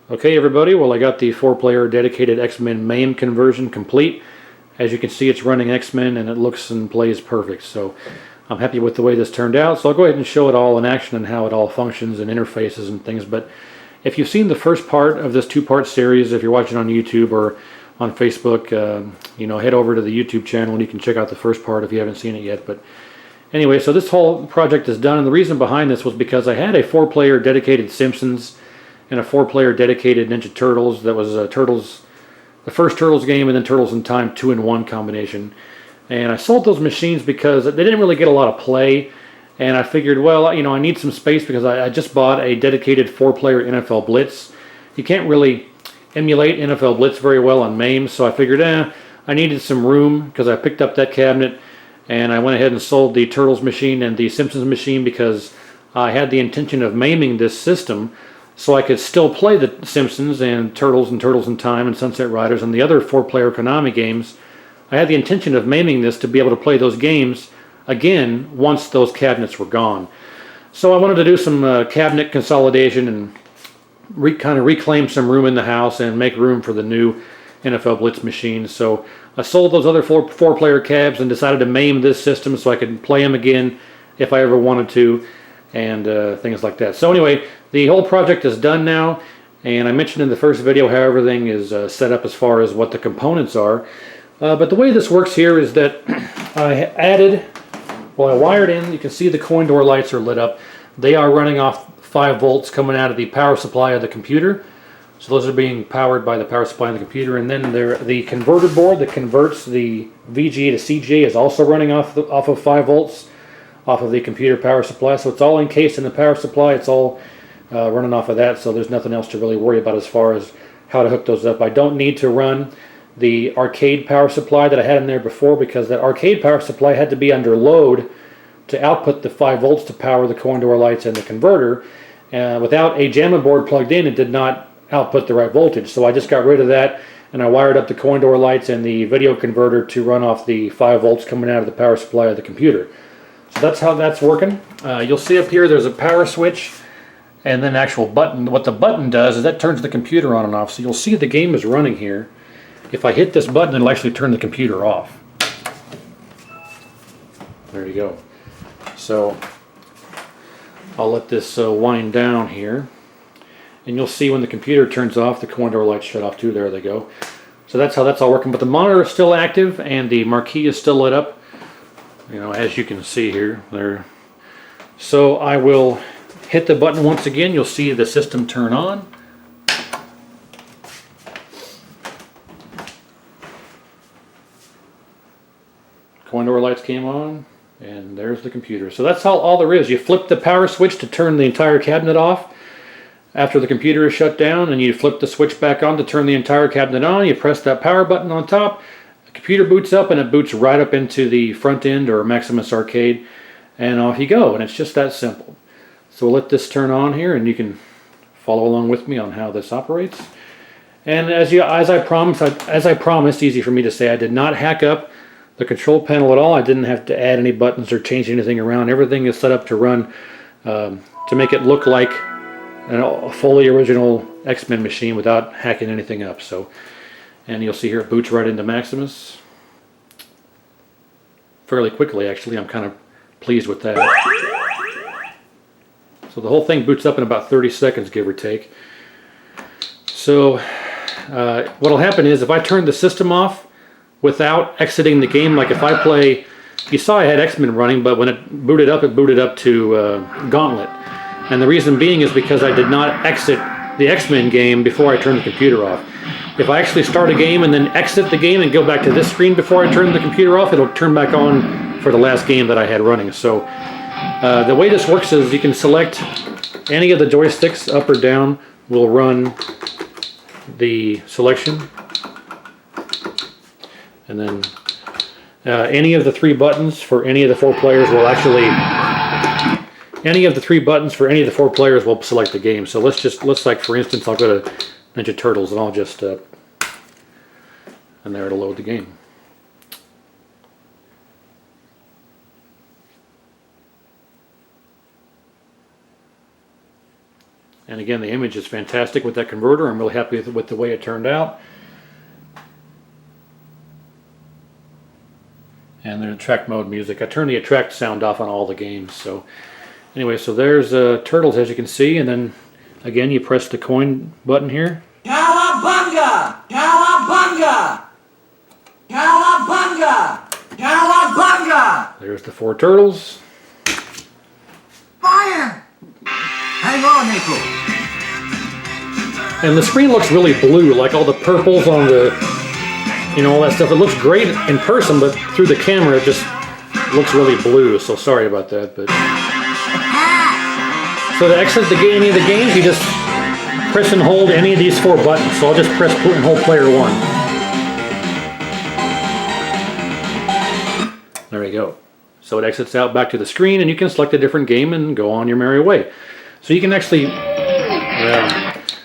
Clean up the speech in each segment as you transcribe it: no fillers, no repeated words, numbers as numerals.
Okay everybody, well I got the 4-player dedicated X-Men MAME conversion complete. As you can see, it's running X-Men and it looks and plays perfect, so I'm happy with the way this turned out. So I'll go ahead and show it all in action and how it all functions and interfaces and things. But if you've seen the first part of this 2-part series, if you're watching on YouTube or on Facebook, head over to the YouTube channel and you can check out the first part if you haven't seen it yet. But anyway, so this whole project is done, and the reason behind this was because I had a 4-player dedicated Simpsons and a 4-player dedicated Ninja Turtles that was the first Turtles game, and then Turtles in Time 2-in-1 combination. And I sold those machines because they didn't really get a lot of play, and I figured, well, I need some space because I just bought a dedicated 4-player NFL Blitz. You can't really emulate NFL Blitz very well on MAME, so I figured, I needed some room because I picked up that cabinet, and I went ahead and sold the Turtles machine and the Simpsons machine because I had the intention of MAMing this system so I could still play the Simpsons and Turtles in Time and Sunset Riders and the other 4-player Konami games. I had the intention of MAMing this to be able to play those games again once those cabinets were gone. So I wanted to do some cabinet consolidation and kind of reclaim some room in the house and make room for the new NFL Blitz machines. So I sold those other 4-player cabs and decided to MAME this system so I could play them again if I ever wanted to, and things like that. So anyway, the whole project is done now, and I mentioned in the first video how everything is set up as far as what the components are. But the way this works here is that I wired in, you can see the coin door lights are lit up. They are running off 5 volts coming out of the power supply of the computer. So those are being powered by the power supply of the computer. And then the converter board that converts the VGA to CGA is also running off of 5 volts off of the computer power supply. So it's all encased in the power supply. It's all running off of that, so there's nothing else to really worry about as far as how to hook those up. I don't need to run the arcade power supply that I had in there before, because that arcade power supply had to be under load to output the 5 volts to power the coin door lights and the converter. Without a JAMA board plugged in, it did not output the right voltage, so I just got rid of that and I wired up the coin door lights and the video converter to run off the 5 volts coming out of the power supply of the computer. So that's how that's working. You'll see up here there's a power switch and then an actual button. What the button does is that turns the computer on and off. So you'll see the game is running here. If I hit this button, it'll actually turn the computer off. There you go. So I'll let this wind down here. And you'll see when the computer turns off, the coin door lights shut off too. There they go. So that's how that's all working. But the monitor is still active and the marquee is still lit up. As you can see here. There. So I will hit the button once again. You'll see the system turn on. Coin door lights came on, and there's the computer. So that's all there is. You flip the power switch to turn the entire cabinet off after the computer is shut down, and you flip the switch back on to turn the entire cabinet on. You press that power button on top, the computer boots up, and it boots right up into the front end or Maximus Arcade, and off you go. And it's just that simple. So we'll let this turn on here, and you can follow along with me on how this operates. And as I promised, easy for me to say, I did not hack up the control panel at all. I didn't have to add any buttons or change anything around. Everything is set up to run to make it look like a fully original X-Men machine without hacking anything up. So, and you'll see here it boots right into Maximus fairly quickly. Actually, I'm kind of pleased with that. So the whole thing boots up in about 30 seconds, give or take. So what will happen is if I turn the system off without exiting the game, like if I play, you saw I had X-Men running, but when it booted up to Gauntlet. And the reason being is because I did not exit the X-Men game before I turned the computer off. If I actually start a game and then exit the game and go back to this screen before I turn the computer off, it'll turn back on for the last game that I had running. So the way this works is you can select any of the joysticks, up or down, will run the selection. And then any of the 3 buttons for any of the 4 players will will select the game. So let's like for instance, I'll go to Ninja Turtles and I'll just, and there it'll load the game. And again, the image is fantastic with that converter. I'm really happy with the way it turned out. And the attract mode music. I turned the attract sound off on all the games. So anyway, so there's Turtles, as you can see, and then again you press the coin button here. Cowabunga! Cowabunga! Cowabunga! Cowabunga! There's the 4 turtles. Fire! Hang on, April. And the screen looks really blue, like all the purples on the, you know, all that stuff. It looks great in person, but through the camera it just looks really blue, so sorry about that. But so to exit any of the games, you just press and hold any of these 4 buttons. So I'll just press and hold player 1. There you go. So it exits out back to the screen, and you can select a different game and go on your merry way. So you can actually,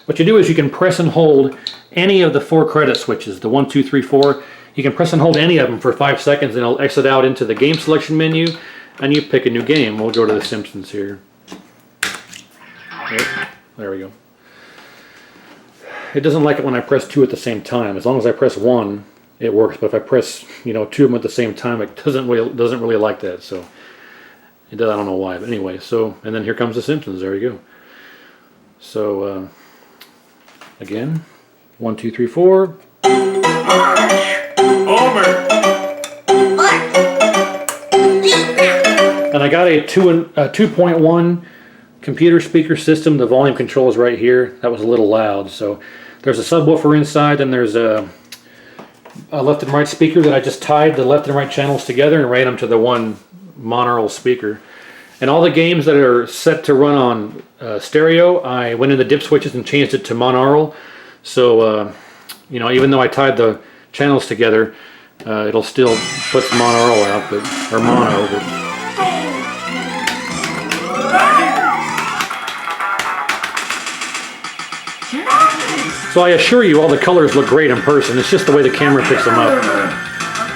what you do is you can press and hold any of the 4 credit switches, the 1, 2, 3, 4. You can press and hold any of them for 5 seconds, and it'll exit out into the game selection menu, and you pick a new game. We'll go to The Simpsons here. Yep, there we go. It doesn't like it when I press 2 at the same time. As long as I press 1, it works. But if I press, you know, 2 of them at the same time, it doesn't really like that. So it does, I don't know why. But anyway, so and then here comes The Simpsons. There you go. So again, 1, 2, 3, 4. And I got a 2.1 computer speaker system. The volume control is right here. That was a little loud. So there's a subwoofer inside, and there's a left and right speaker that I just tied the left and right channels together and ran them to the one monaural speaker. And all the games that are set to run on stereo, I went in the dip switches and changed it to monaural. So you know, even though I tied the channels together, it'll still put monaural out, or mono. But so I assure you, all the colors look great in person. It's just the way the camera picks them up.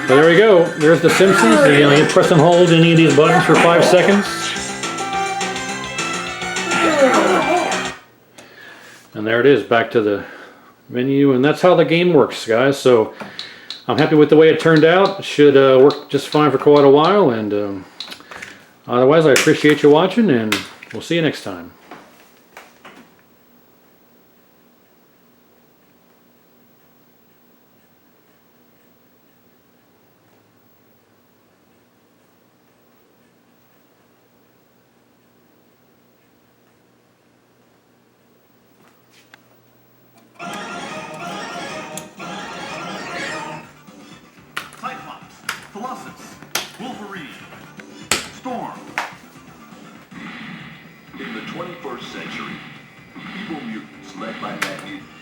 But there we go. There's The Simpsons. You know, you press and hold any of these buttons for 5 seconds. And there it is, back to the menu. And that's how the game works, guys. So I'm happy with the way it turned out. It should work just fine for quite a while. And otherwise, I appreciate you watching, and we'll see you next time. Colossus, Wolverine, Storm. In the 21st century, evil mutants led by M.A.M.E